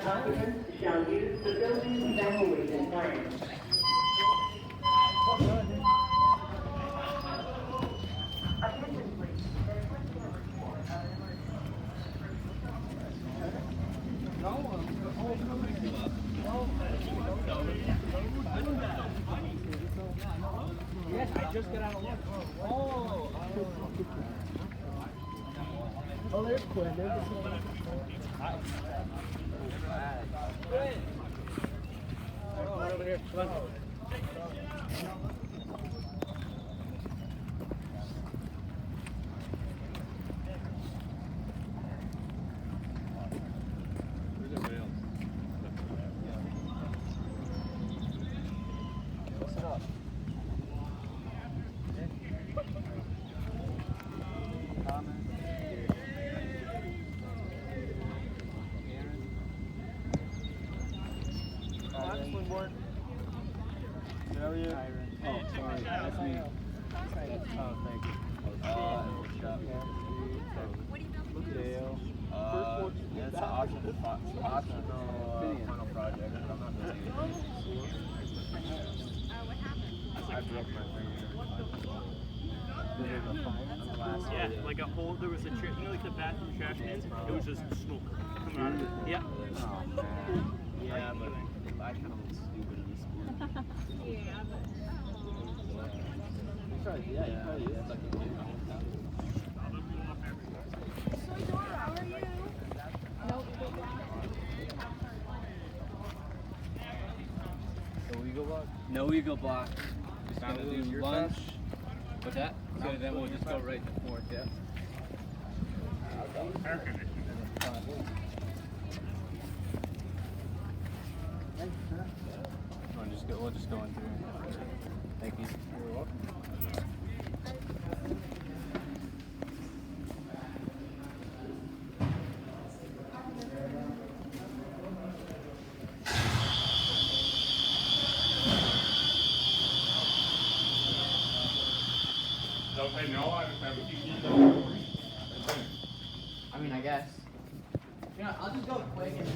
occupants shall use the building's evacuation plan. Yes, I just got out of lunch. Oh, there's Quinn. There's the same. Quinn. Come on over here. Come on. How are you? Oh, sorry. That's me. Oh, thank you. Dale. Yeah, it's an optional final project, but I'm not really. What happened? I broke my finger. Yeah, like a hole. There was a you know, like the bathroom trash cans. It was just smoke coming out of it. Yeah. Oh, man. Yeah, but I kind of look stupid in this school. Yeah, Yeah, you probably is. So Dora, how are you? Nope. No Eagle Block? No Eagle Block. Just gonna do lunch. What's that? So then we'll just go right to fourth, yeah? We'll just go in through. Thank you. You're welcome. I mean, I guess. You know, I'll just go quick and